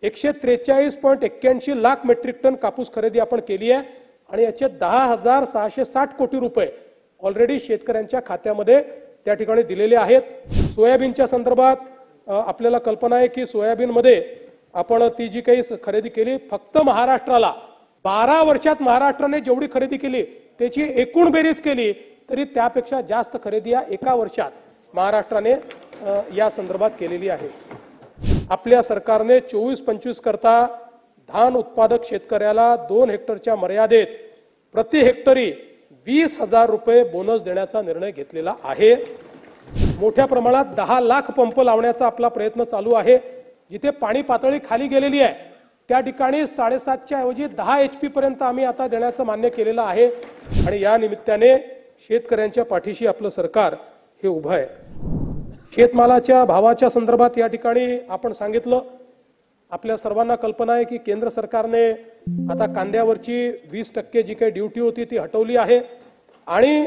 143.81 lakh metric ton कापूस खरेदी आपण केली आहे आणि याचे 10,660 कोटी रुपये ऑलरेडी शेतकऱ्यांच्या खात्यामध्ये त्या ठिकाणी दिलेले आहेत। सोयाबीनच्या संदर्भात आपल्याला कल्पना आहे की सोयाबीनमध्ये आपण ती जी काही खरेदी केली फक्त महाराष्ट्राला 12 वर्षात महाराष्ट्राने जेवढी खरेदी केली त्याची एकूण बेरीज केली तरी त्यापेक्षा जास्त खरेदी या एका वर्षात महाराष्ट्राने या संदर्भात केलेली आहे। आपल्या सरकारने 24-25 करता धान उत्पादक शेतकऱ्याला 2 हेक्टरच्या मर्यादेत प्रति हेक्टरी 20,000 रुपये बोनस देण्याचा निर्णय घेतलेला आहे। मोठ्या प्रमाणात 10 लाख पंप लावण्याचा आपला प्रयत्न चालू आहे। जिथे पाणी पातळी खाली गेलेली आहे त्या ठिकाणी 7.5च्या ऐवजी 10 HP पर्यंत आम्ही आता देण्याचं मान्य केलेलं आहे आणि या निमित्ताने शेतकऱ्यांच्या पाठीशी आपलं सरकार हे उभं आहे। शेतमालाच्या भावाच्या संदर्भात या ठिकाणी आपण सांगितलं, आपल्या सर्वांना कल्पना आहे की केंद्र सरकारने आता कांद्यावरची 20% जी काही ड्यूटी होती ती हटवली आहे आणि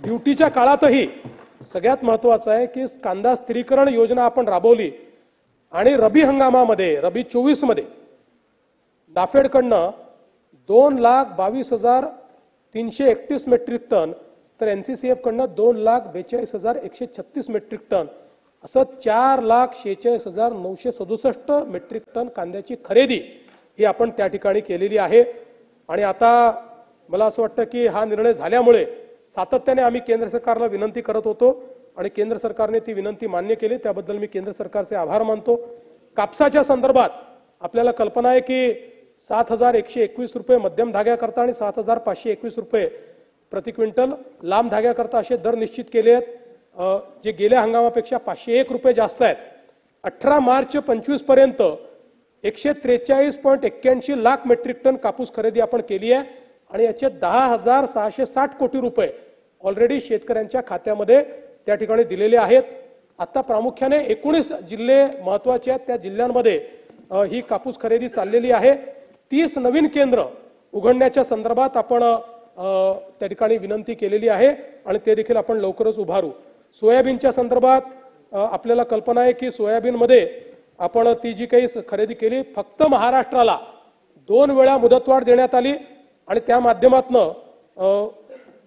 ड्यूटीच्या काळातही सगळ्यात महत्त्वाचं आहे की कांदा स्थिरीकरण योजना आपण राबवली आणि रबी हंगामामध्ये रबी 24 मध्ये नाफेडकडनं 2,22,331 मेट्रिक टन तर NCCF कडनं 2,42,136 मेट्रिक टन असं 4,46,967 मेट्रिक टन कांद्याची खरेदी ही आपण त्या ठिकाणी केलेली आहे। आणि आता मला असं वाटतं की हा निर्णय झाल्यामुळे सातत्याने आम्ही केंद्र सरकारला विनंती करत होतो आणि केंद्र सरकारने ती विनंती मान्य केली, त्याबद्दल मी केंद्र सरकारचे आभार मानतो। कापसाच्या संदर्भात आपल्याला कल्पना आहे की 7,121 रुपये मध्यम धाग्याकरता आणि 7,521 रुपये प्रति क्विंटल लांब धाग्याकरता असे दर निश्चित केले आहेत, जे गेल्या हंगामापेक्षा 501 रुपये जास्त आहेत। 18 मार्च 25 पर्यंत 143.81 लाख मेट्रिक टन कापूस खरेदी आपण केली आहे आणि याचे 10,660 कोटी रुपये ऑलरेडी शेतकऱ्यांच्या खात्यामध्ये त्या ठिकाणी दिलेले आहेत। आता प्रामुख्याने 19 जिल्हे महत्त्वाचे आहेत, त्या जिल्ह्यांमध्ये ही कापूस खरेदी चाललेली आहे। 30 नवीन केंद्र उघडण्याच्या संदर्भात आपण त्या ठिकाणी विनंती केलेली आहे आणि ते देखील आपण लवकरच उभारू। सोयाबीनच्या संदर्भात आपल्याला कल्पना आहे की सोयाबीनमध्ये आपण ती जी काही खरेदी केली फक्त महाराष्ट्राला 2 वेळा मुदतवाढ देण्यात आली आणि त्या माध्यमातून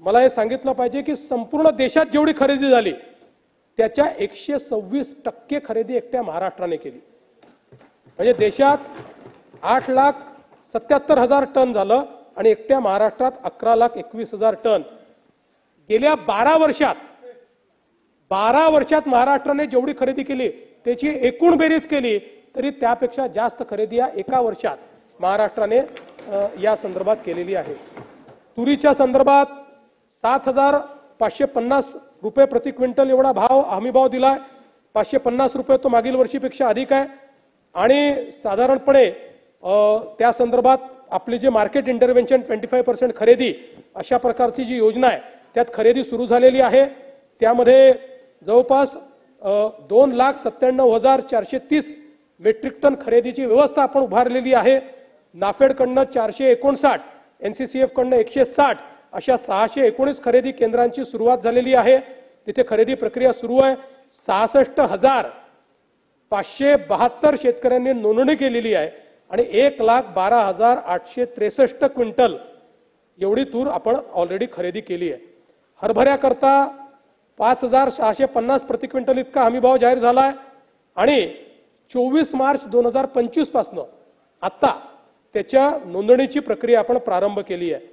मला हे सांगितलं पाहिजे की संपूर्ण देशात जेवढी खरेदी झाली त्याच्या 126% खरेदी एकट्या महाराष्ट्राने केली। म्हणजे देशात 8,77,000 टन झालं आणि एकट्या महाराष्ट्रात 11,21,000 टन। गेल्या 12 वर्षात महाराष्ट्राने जेवढी खरेदी केली त्याची एकूण बेरीज केली तरी त्यापेक्षा जास्त खरेदी या एका वर्षात महाराष्ट्राने या संदर्भात केलेली आहे। तुरीच्या संदर्भात 7,550 रुपये प्रति क्विंटल एवढा भाव हमी भाव दिलाय। 550 रुपये तो मागील वर्षीपेक्षा अधिक आहे आणि साधारणपणे त्या संदर्भात आपले जे मार्केट इंटरव्हेन्शन 25% खरेदी अशा प्रकारची जी योजना आहे त्यात खरेदी सुरू झालेली आहे। त्यामध्ये जवळपास 2,97,430 मेट्रिक टन खरेदीची व्यवस्था आपण उभारलेली आहे। नाफेडकडनं 459, NCCF कडनं 160 अशा 619 खरेदी केंद्रांची सुरुवात झालेली आहे। तिथे खरेदी प्रक्रिया सुरू आहे। 66,572 शेतकऱ्यांनी नोंदणी केलेली आहे आणि 1,12,863 क्विंटल एवढी तूर आपण ऑलरेडी खरेदी केली आहे। हरभऱ्याकरता 5,650 प्रति क्विंटल इतका हमीभाव जाहीर झाला आहे आणि 24 मार्च 2025 पासून आता त्याच्या नोंदणीची प्रक्रिया आपण प्रारंभ केली आहे।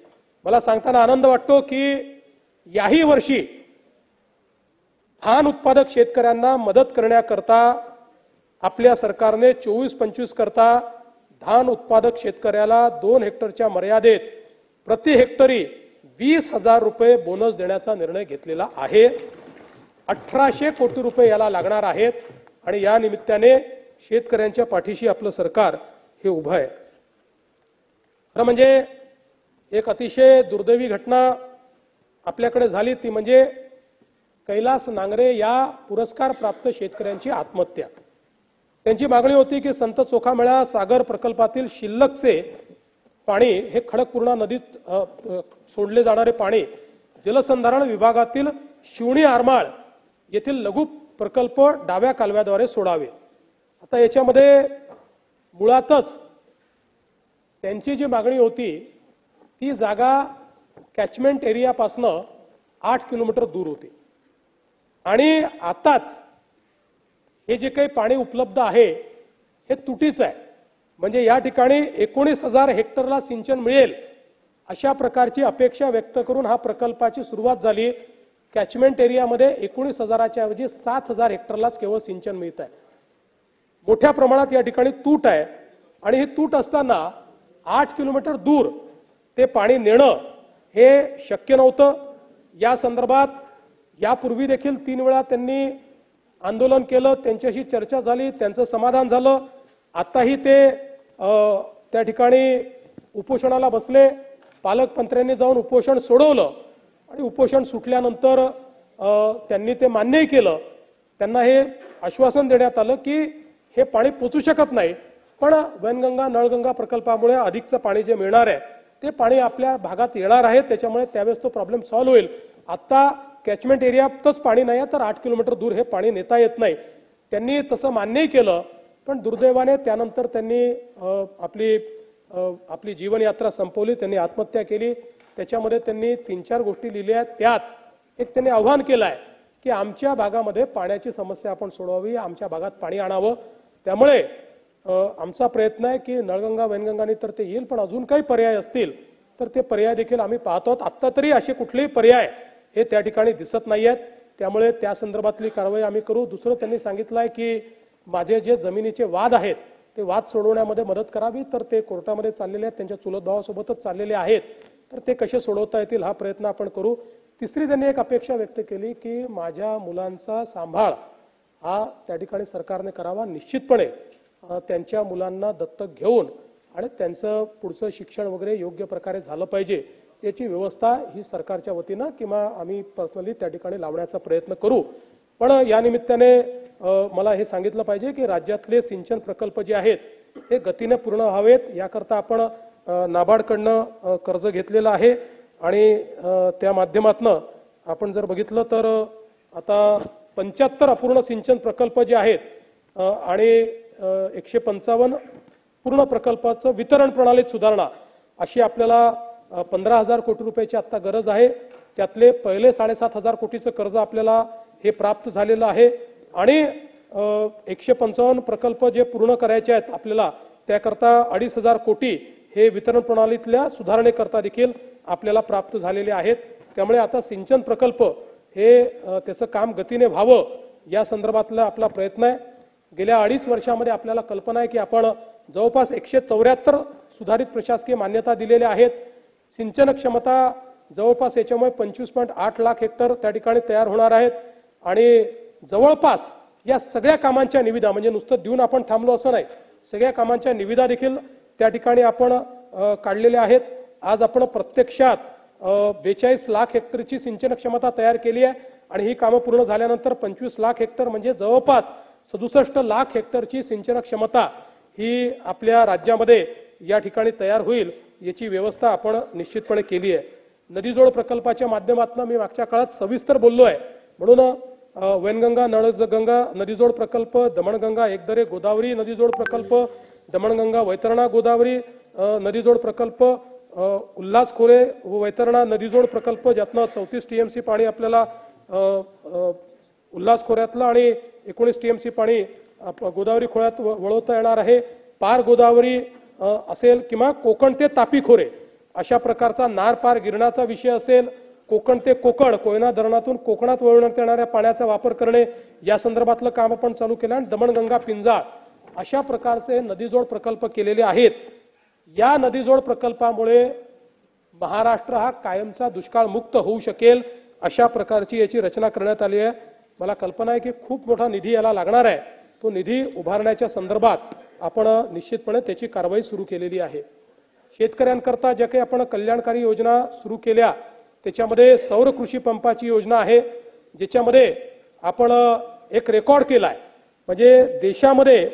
मला सांगताना आनंद वाटतो की याही वर्षी धान उत्पादक शेतकऱ्यांना मदत करण्याकरता आपल्या सरकारने 24-25 करता धान उत्पादक शेतकऱ्याला 2 हेक्टरच्या मर्यादेत प्रति हेक्टरी 20,000 रुपये बोनस देण्याचा निर्णय घेतलेला आहे। 1,800 कोटी रुपये याला लागणार आहेत आणि या निमित्ताने शेतकऱ्यांच्या पाठीशी आपलं सरकार हे उभं आहे। खरं म्हणजे एक अतिशय दुर्दैवी घटना आपल्याकडे झाली ती म्हणजे कैलास नांगरे या पुरस्कार प्राप्त शेतकऱ्यांची आत्महत्या। त्यांची मागणी होती की संत चोखामेळा सागर प्रकल्पातील शिल्लकचे पाणी हे खडकपूर्णा नदीत सोडले जाणारे पाणी जलसंधारण विभागातील शिवणी आरमाळ येथील लघु प्रकल्प डाव्या कालव्याद्वारे सोडावे। आता याच्यामध्ये मुळातच त्यांची जी मागणी होती ती जागा कॅचमेंट एरियापासनं 8 किलोमीटर दूर होती आणि आताच हे जे काही पाणी उपलब्ध आहे हे तुटीचं आहे. म्हणजे या ठिकाणी 19,000 हेक्टरला सिंचन मिळेल अशा प्रकारची अपेक्षा व्यक्त करून हा प्रकल्पाची सुरुवात झाली. कॅचमेंट एरियामध्ये 19,000च्या ऐवजी 7,000 हेक्टरलाच केवळ सिंचन मिळत आहे. मोठ्या प्रमाणात या ठिकाणी तूट आहे आणि ही तूट असताना 8 किलोमीटर दूर ते पाणी नेणं हे शक्य नव्हतं. या संदर्भात यापूर्वी देखील 3 वेळा त्यांनी आंदोलन केलं, त्यांच्याशी चर्चा झाली, त्यांचं समाधान झालं. आताही ते त्या ठिकाणी उपोषणाला बसले. पालकमंत्र्यांनी जाऊन उपोषण सोडवलं आणि उपोषण सुटल्यानंतर त्यांनी ते मान्यही केलं. त्यांना हे आश्वासन देण्यात आलं की हे पाणी पोचू शकत नाही, पण वैनगंगा नळगंगा प्रकल्पामुळे अधिकचं पाणी जे मिळणार आहे ते पाणी आपल्या भागात येणार आहे, त्याच्यामुळे त्यावेळेस तो प्रॉब्लेम सॉल्व्ह होईल. आता कॅचमेंट एरियातच पाणी नाही तर 8 किलोमीटर दूर हे पाणी नेता येत नाही. त्यांनी तसं मान्यही केलं, पण दुर्दैवाने त्यानंतर त्यांनी आपली जीवनयात्रा संपवली, त्यांनी आत्महत्या केली. त्याच्यामध्ये त्यांनी 3-4 गोष्टी लिहिल्या. त्यात एक त्यांनी आव्हान केलं आहे की आमच्या भागामध्ये पाण्याची समस्या आपण सोडवावी, आमच्या भागात पाणी आणावं. त्यामुळे आमचा प्रयत्न आहे की नळगंगा वैनगंगाने तर ते येईल, पण अजून काही पर्याय असतील तर ते पर्याय देखील आम्ही पाहतो. आत्ता तरी असे कुठलेही पर्याय हे त्या ठिकाणी दिसत नाही आहेत, त्यामुळे त्या संदर्भातली कारवाई आम्ही करू. दुसरं त्यांनी सांगितलं आहे की माझे जे जमिनीचे वाद आहेत ते वाद सोडवण्यामध्ये मदत करावी, तर ते कोर्टामध्ये चाललेले आहेत, त्यांच्या चुलत भावासोबतच चाललेले आहेत, तर ते कसे सोडवता येतील हा प्रयत्न आपण करू. तिसरी त्यांनी एक अपेक्षा व्यक्त केली की माझ्या मुलांचा सांभाळ हा त्या ठिकाणी सरकारने करावा. निश्चितपणे त्यांच्या मुलांना दत्तक घेऊन आणि त्यांचं पुढचं शिक्षण वगैरे योग्य प्रकारे झालं पाहिजे याची व्यवस्था ही सरकारच्या वतीनं किंवा आम्ही पर्सनली त्या ठिकाणी लावण्याचा प्रयत्न करू. पण या निमित्ताने मला हे सांगितलं पाहिजे की राज्यातले सिंचन प्रकल्प जे आहेत हे गतीने पूर्ण व्हावेत याकरता आपण नाबार्डकडनं कर्ज घेतलेलं आहे आणि त्या माध्यमातून आपण जर बघितलं तर आता 75 अपूर्ण सिंचन प्रकल्प जे आहेत आणि 155 पूर्ण प्रकल्पाचं वितरण प्रणालीत सुधारणा अशी आपल्याला 15,000 कोटी रुपयाची आता गरज आहे. त्यातले पहिले 7,500 कोटीचं कर्ज आपल्याला हे प्राप्त झालेलं आहे आणि 155 प्रकल्प जे पूर्ण करायचे आहेत आपल्याला त्याकरता 2,500 कोटी हे वितरण प्रणालीतल्या सुधारणेकरता देखील आपल्याला प्राप्त झालेले आहेत. त्यामुळे आता सिंचन प्रकल्प हे त्याचं काम गतीने व्हावं या संदर्भातला आपला प्रयत्न आहे. गेल्या 2.5 वर्षामध्ये आपल्याला कल्पना आहे की आपण जवळपास 174 सुधारित प्रशासकीय मान्यता दिलेल्या आहेत. सिंचन क्षमता जवळपास याच्यामुळे 25.8 लाख हेक्टर त्या ठिकाणी तयार होणार आहेत आणि जवळपास या सगळ्या कामांच्या निविदा म्हणजे नुसतं देऊन आपण थांबलो असं नाही, सगळ्या कामांच्या निविदा देखील त्या ठिकाणी आपण काढलेल्या आहेत. आज आपण प्रत्यक्षात 42 लाख हेक्टरची सिंचन क्षमता तयार केली आहे आणि ही कामं पूर्ण झाल्यानंतर 25 लाख हेक्टर म्हणजे जवळपास 67 लाख हेक्टरची सिंचन क्षमता ही आपल्या राज्यामध्ये या ठिकाणी तयार होईल याची व्यवस्था आपण निश्चितपणे केली आहे. नदीजोड प्रकल्पाच्या माध्यमातून मी मागच्या काळात सविस्तर बोललो आहे, म्हणून वैनगंगा नळगंगा नदीजोड प्रकल्प, दमणगंगा एकदरे गोदावरी नदीजोड प्रकल्प, दमणगंगा वैतरणा गोदावरी नदीजोड प्रकल्प, उल्हास खोरे वैतरणा नदीजोड प्रकल्प ज्यातनं 34 TMC पाणी आपल्याला उल्हास खोऱ्यातलं आणि 19 TMC पाणी गोदावरी खोऱ्यात वळवता येणार आहे. पार गोदावरी असेल किंवा कोकण ते तापी खोरे अशा प्रकारचा नार पार गिरणाचा विषय असेल, कोकण ते कोकण कोयना धरणातून कोकणात वळवण्यात येणाऱ्या पाण्याचा वापर करणे या संदर्भातलं काम आपण चालू केलं आणि दमणगंगा पिंजाळ अशा प्रकारचे नदीजोड प्रकल्प केलेले आहेत. या नदीजोड प्रकल्पामुळे महाराष्ट्र हा कायमचा दुष्काळ मुक्त होऊ शकेल अशा प्रकारची याची रचना करण्यात आली आहे. मला कल्पना आहे की खूप मोठा निधी याला लागणार आहे. तो निधी उभारण्याच्या संदर्भात आपण निश्चितपणे त्याची कारवाई सुरू केलेली आहे. शेतकऱ्यांकरता ज्या काही आपण कल्याणकारी योजना सुरू केल्या त्याच्यामध्ये सौर कृषी पंपाची योजना आहे, ज्याच्यामध्ये आपण एक रेकॉर्ड केला आहे. म्हणजे देशामध्ये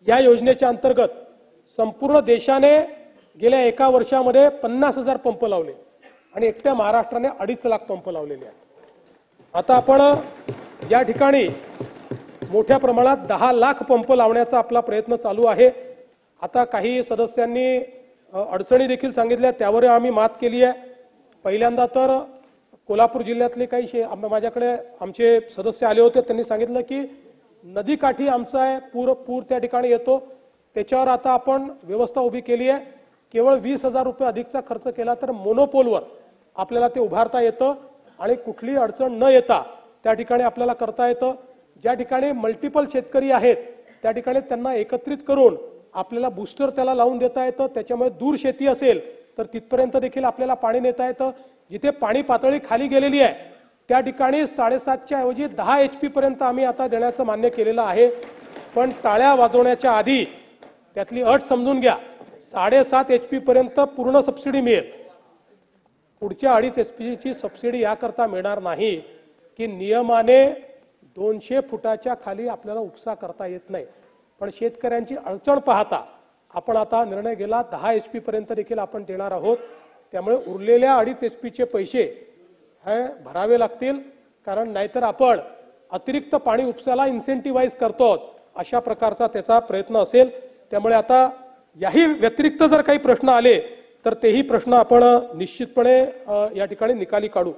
या योजनेच्या अंतर्गत संपूर्ण देशाने गेल्या 1 वर्षामध्ये 50,000 पंप लावले आणि एकट्या महाराष्ट्राने 2.5 लाख पंप लावलेले आहेत. आता आपण या ठिकाणी मोठ्या प्रमाणात 10 लाख पंप लावण्याचा आपला प्रयत्न चालू आहे। आता काही सदस्यांनी अडचणी देखील सांगितल्या, त्यावर आम्ही मात केली आहे। पहिल्यांदा तर कोल्हापूर जिल्ह्यातले काही माझ्याकडे आमचे सदस्य आले होते, त्यांनी सांगितलं की नदीकाठी आमचा आहे पूर त्या ठिकाणी येतो, त्याच्यावर आता आपण व्यवस्था उभी केली आहे। केवळ 20,000 रुपये अधिकचा खर्च केला तर मोनोपोलवर आपल्याला ते उभारता येतं आणि कुठलीही अडचण न येता त्या ठिकाणी आपल्याला करता येतं। ज्या ठिकाणी मल्टिपल शेतकरी आहेत त्या ठिकाणी त्यांना एकत्रित करून आपल्याला बूस्टर त्याला लावून देता येतं। त्याच्यामुळे दूर शेती असेल तर तिथपर्यंत देखील आपल्याला पाणी नेता येतं। जिथे पाणी पातळी खाली गेलेली आहे त्या ठिकाणी 7.5च्या ऐवजी 10 HP पर्यंत आम्ही आता देण्याचं मान्य केलेलं आहे। पण टाळ्या वाजवण्याच्या आधी त्यातली अट समजून घ्या, 7.5 HP पर्यंत पूर्ण सबसिडी मिळेल। पुढच्या 2.5 HP ची सबसिडी याकरता मिळणार नाही की नियमाने 200 फुटाच्या खाली आपल्याला उपसा करता येत नाही, पण शेतकऱ्यांची अडचण पाहता आपण आता निर्णय गेला 10 HP पर्यंत देखील आपण देणार आहोत। त्यामुळे उरलेल्या 2.5 HP चे पैसे हे भरावे लागतील, कारण नाहीतर आपण अतिरिक्त पाणी उपसाला इन्सेंटिव्हाइज करतो अशा प्रकारचा त्याचा प्रयत्न असेल। त्यामुळे आता याही व्यतिरिक्त जर काही प्रश्न आले तर तेही प्रश्न आपण निश्चितपणे या ठिकाणी निकाली काढू।